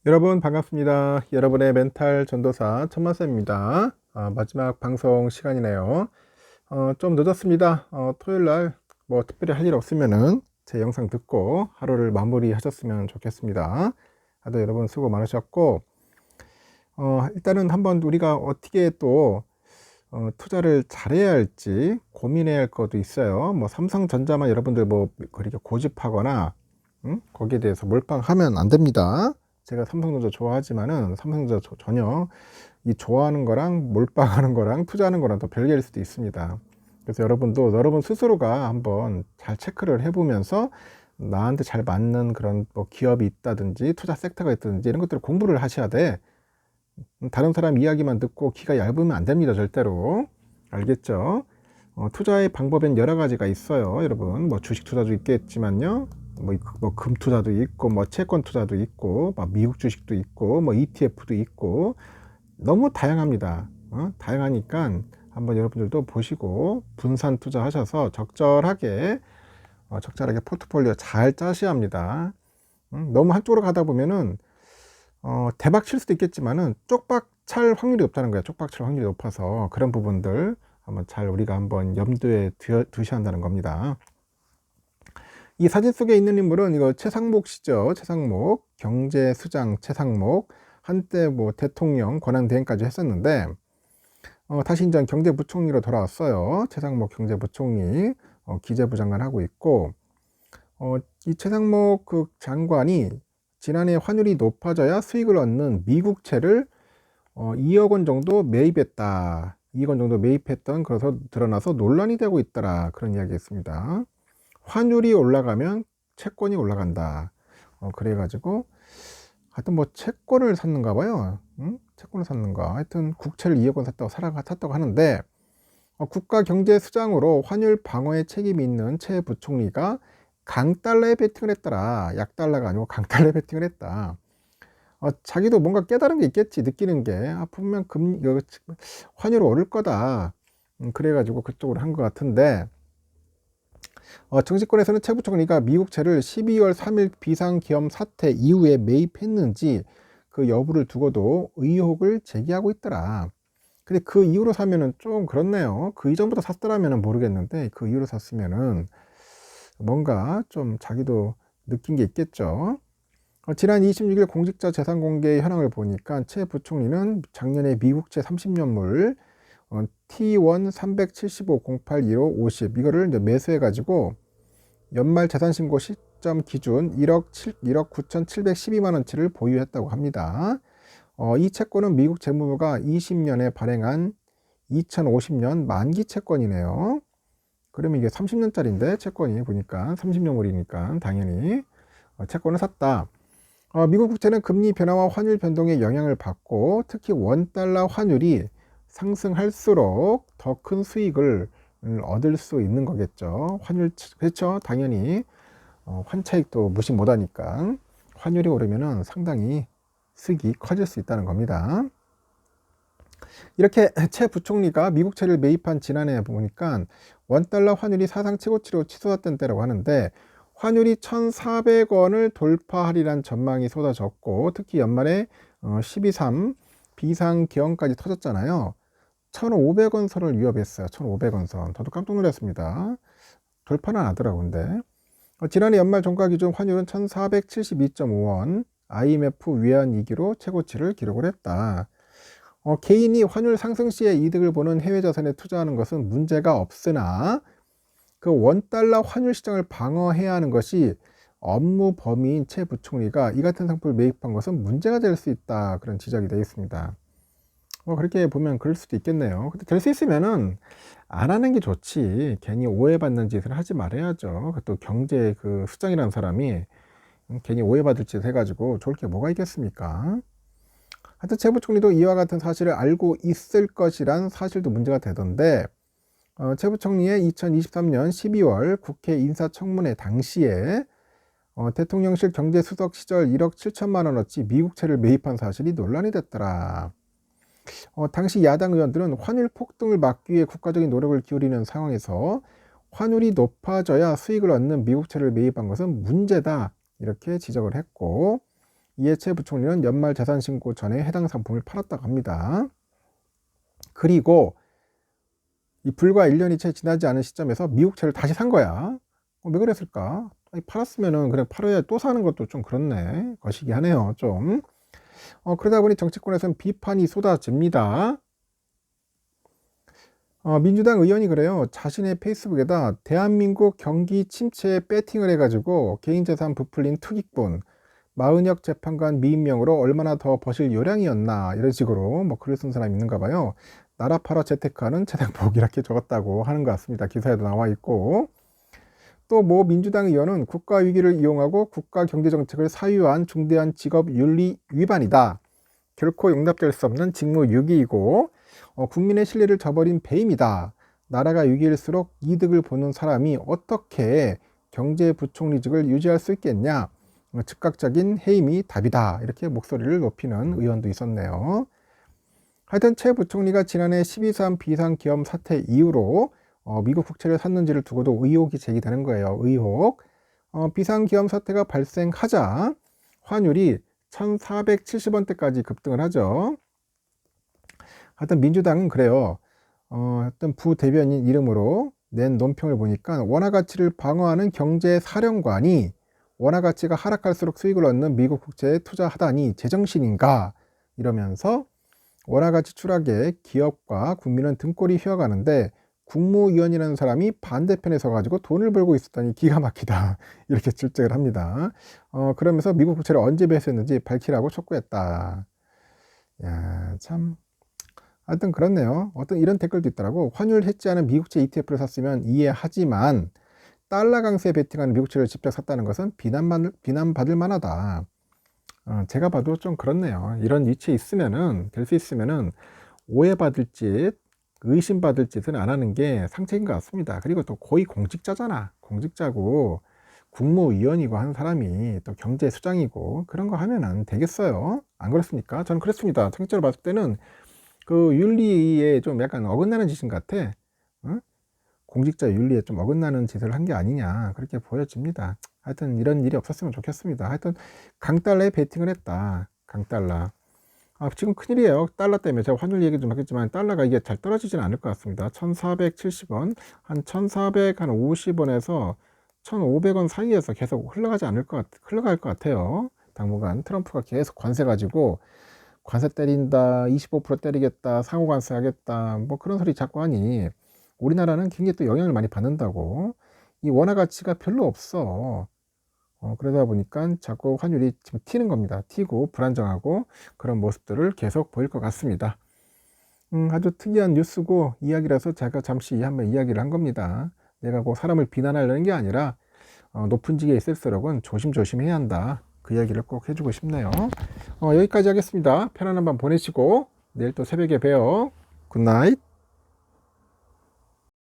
여러분 반갑습니다. 여러분의 멘탈 전도사 천만쌤입니다. 마지막 방송 시간이네요. 좀 늦었습니다. 토요일날 뭐 특별히 할 일 없으면은 제 영상 듣고 하루를 마무리 하셨으면 좋겠습니다. 다들 여러분 수고 많으셨고, 일단은 한번 우리가 어떻게 또 투자를 잘해야 할지 고민해야 할 것도 있어요. 뭐 삼성전자만 여러분들 뭐 그렇게 고집하거나 거기에 대해서 몰빵하면 안 됩니다. 제가 삼성전자 좋아하지만은 삼성전자 전혀 이 좋아하는 거랑 몰빵하는 거랑 투자하는 거랑 또 별개일 수도 있습니다. 그래서 여러분도 여러분 스스로가 한번 잘 체크를 해보면서 나한테 잘 맞는 그런 뭐 기업이 있다든지 투자 섹터가 있다든지 이런 것들을 공부를 하셔야 돼. 다른 사람 이야기만 듣고 귀가 얇으면 안 됩니다. 절대로. 알겠죠? 투자의 방법엔 여러 가지가 있어요. 여러분 뭐 주식 투자도 있겠지만요, 뭐 금 투자도 있고 뭐 채권 투자도 있고 뭐 미국 주식도 있고 뭐 ETF도 있고 너무 다양합니다. 다양하니까 한번 여러분들도 보시고 분산 투자하셔서 적절하게 포트폴리오 잘 짜셔야 합니다. 너무 한쪽으로 가다 보면은 대박 칠 수도 있겠지만은 쪽박 찰 확률이 높다는 거예요. 쪽박 찰 확률이 높아서 그런 부분들 한번 잘 우리가 한번 염두에 두셔야 한다는 겁니다. 이 사진 속에 있는 인물은 이거 최상목 씨죠. 최상목, 경제수장 최상목. 한때 뭐 대통령 권한대행까지 했었는데 다시 이제 경제부총리로 돌아왔어요. 최상목 경제부총리, 기재부 장관 하고 있고, 이 최상목 그 장관이 지난해 환율이 높아져야 수익을 얻는 미국채를 2억 원 정도 매입했다. 2억 원 정도 매입했던, 그래서 드러나서 논란이 되고 있더라. 그런 이야기했습니다. 환율이 올라가면 채권이 올라간다. 그래가지고 하여튼 뭐 채권을 샀는가 봐요. 채권을 샀는가. 하여튼 국채를 2억 원 샀다고 하는데, 국가경제수장으로 환율 방어에 책임이 있는 최 부총리가 강달러에 베팅을 했더라. 약달러가 아니고 강달러에 베팅을 했다. 자기도 뭔가 깨달은 게 있겠지. 느끼는 게 분명 환율 오를 거다. 그래가지고 그쪽으로 한 것 같은데, 정치권에서는 최 부총리가 미국채를 12월 3일 비상기업 사태 이후에 매입했는지 그 여부를 두고도 의혹을 제기하고 있더라. 근데 그 이후로 사면은 좀 그렇네요. 그 이전부터 샀더라면 모르겠는데 그 이후로 샀으면은 뭔가 좀 자기도 느낀 게 있겠죠. 지난 26일 공직자 재산 공개 현황을 보니까 최 부총리는 작년에 미국채 30년물 T1 3750815 50 이거를 이제 매수해 가지고 연말 재산신고 시점 기준 1억 9,712만 원치를 보유했다고 합니다. 이 채권은 미국 재무부가 20년에 발행한 2050년 만기 채권이네요. 그러면 이게 30년짜리인데 채권이 보니까 30년물이니까 당연히 채권을 샀다. 미국 국채는 금리 변화와 환율 변동의 영향을 받고 특히 원달러 환율이 상승할수록 더 큰 수익을 얻을 수 있는 거겠죠. 그렇죠. 당연히 환차익도 무시 못하니까 환율이 오르면은 상당히 수익이 커질 수 있다는 겁니다. 이렇게 최 부총리가 미국채를 매입한 지난해 보니까 원달러 환율이 사상 최고치로 치솟았던 때라고 하는데, 환율이 1,400원을 돌파하리란 전망이 쏟아졌고 특히 연말에 12.3 비상기원까지 터졌잖아요. 1,500원 선을 위협했어요. 1,500원 선. 저도 깜짝 놀랐습니다. 돌파는 안 하더라고. 근데 지난해 연말 종가 기준 환율은 1,472.5원, IMF 외환 위기로 최고치를 기록을 했다. 개인이 환율 상승 시에 이득을 보는 해외 자산에 투자하는 것은 문제가 없으나 그 원달러 환율 시장을 방어해야 하는 것이 업무 범위인 최 부총리가 이 같은 상품을 매입한 것은 문제가 될 수 있다. 그런 지적이 되어 있습니다. 그렇게 보면 그럴 수도 있겠네요. 근데 될 수 있으면은 안 하는 게 좋지. 괜히 오해받는 짓을 하지 말아야죠. 또 경제 그 수장이라는 사람이 괜히 오해받을 짓 해가지고 좋을 게 뭐가 있겠습니까? 하여튼 최 부총리도 이와 같은 사실을 알고 있을 것이란 사실도 문제가 되던데, 최 부총리의 2023년 12월 국회 인사청문회 당시에 대통령실 경제수석 시절 1억 7천만 원어치 미국채를 매입한 사실이 논란이 됐더라. 당시 야당 의원들은 환율 폭등을 막기 위해 국가적인 노력을 기울이는 상황에서 환율이 높아져야 수익을 얻는 미국채를 매입한 것은 문제다, 이렇게 지적을 했고, 이에 최 부총리는 연말 재산 신고 전에 해당 상품을 팔았다고 합니다. 그리고 이 불과 1년이 채 지나지 않은 시점에서 미국채를 다시 산 거야. 왜 그랬을까? 아니, 팔았으면은 그냥 팔아야 또 사는 것도 좀 그렇네. 거시기 하네요, 좀. 그러다 보니 정치권에서는 비판이 쏟아집니다. 민주당 의원이 그래요. 자신의 페이스북에다 대한민국 경기 침체에 배팅을 해가지고 개인재산 부풀린 투기꾼, 마은혁 재판관 미임명으로 얼마나 더 버실 요량이었나 이런 식으로 뭐 글을 쓴 사람이 있는가 봐요. 나라 팔아 재테크하는 재테크복 이렇게 적었다고 하는 것 같습니다. 기사에도 나와 있고. 또 뭐 민주당 의원은 국가 위기를 이용하고 국가 경제 정책을 사유한 중대한 직업 윤리 위반이다. 결코 용납될 수 없는 직무유기이고 국민의 신뢰를 저버린 배임이다. 나라가 위기일수록 이득을 보는 사람이 어떻게 경제부총리직을 유지할 수 있겠냐. 즉각적인 해임이 답이다. 이렇게 목소리를 높이는 의원도 있었네요. 하여튼 최 부총리가 지난해 12.3 비상기업 사태 이후로 미국 국채를 샀는지를 두고도 의혹이 제기되는 거예요. 의혹. 비상기업 사태가 발생하자 환율이 1470원대까지 급등을 하죠. 하여튼 민주당은 그래요. 하여튼 부대변인 이름으로 낸 논평을 보니까 원화가치를 방어하는 경제사령관이 원화가치가 하락할수록 수익을 얻는 미국 국채에 투자하다니 제정신인가 이러면서 원화가치 추락에 기업과 국민은 등골이 휘어가는데 국무위원이라는 사람이 반대편에 서가지고 돈을 벌고 있었다니 기가 막히다 이렇게 질책을 합니다. 그러면서 미국 국채를 언제 매수했는지 밝히라고 촉구했다. 야, 참 하여튼 그렇네요. 어떤 이런 댓글도 있더라고. 환율 해지하는 미국채 ETF를 샀으면 이해하지만 달러 강세에 베팅하는 미국채를 직접 샀다는 것은 비난받을 만하다. 제가 봐도 좀 그렇네요. 이런 위치에 있으면은 될 수 있으면은 오해받을 짓, 의심받을 짓은 안 하는 게 상책인 것 같습니다. 그리고 또 거의 공직자잖아. 공직자고 국무위원이고 한 사람이 또 경제수장이고 그런 거 하면은 되겠어요? 안 그렇습니까? 저는 그렇습니다. 청취자로 봤을 때는 그 윤리에 좀 약간 어긋나는 짓인 것 같아. 응? 공직자 윤리에 좀 어긋나는 짓을 한 게 아니냐 그렇게 보여집니다. 하여튼 이런 일이 없었으면 좋겠습니다. 하여튼 강달러에 베팅을 했다. 강달러. 지금 큰일이에요. 달러 때문에 제가 환율 얘기 좀 하겠지만 달러가 이게 잘 떨어지지는 않을 것 같습니다. 1470원, 한 1450원에서 1500원 사이에서 계속 흘러갈 것 같아요. 당분간 트럼프가 계속 관세 가지고 관세 때린다, 25% 때리겠다, 상호 관세 하겠다, 뭐 그런 소리 자꾸 하니 우리나라는 굉장히 또 영향을 많이 받는다고. 이 원화 가치가 별로 없어. 그러다 보니까 자꾸 환율이 지금 튀는 겁니다. 튀고 불안정하고 그런 모습들을 계속 보일 것 같습니다. 아주 특이한 뉴스고 이야기라서 제가 잠시 한번 이야기를 한 겁니다. 내가 그 사람을 비난하려는 게 아니라 높은 직에 있을수록은 조심조심 해야 한다. 그 이야기를 꼭 해주고 싶네요. 여기까지 하겠습니다. 편안한 밤 보내시고 내일 또 새벽에 봬요. 굿나잇.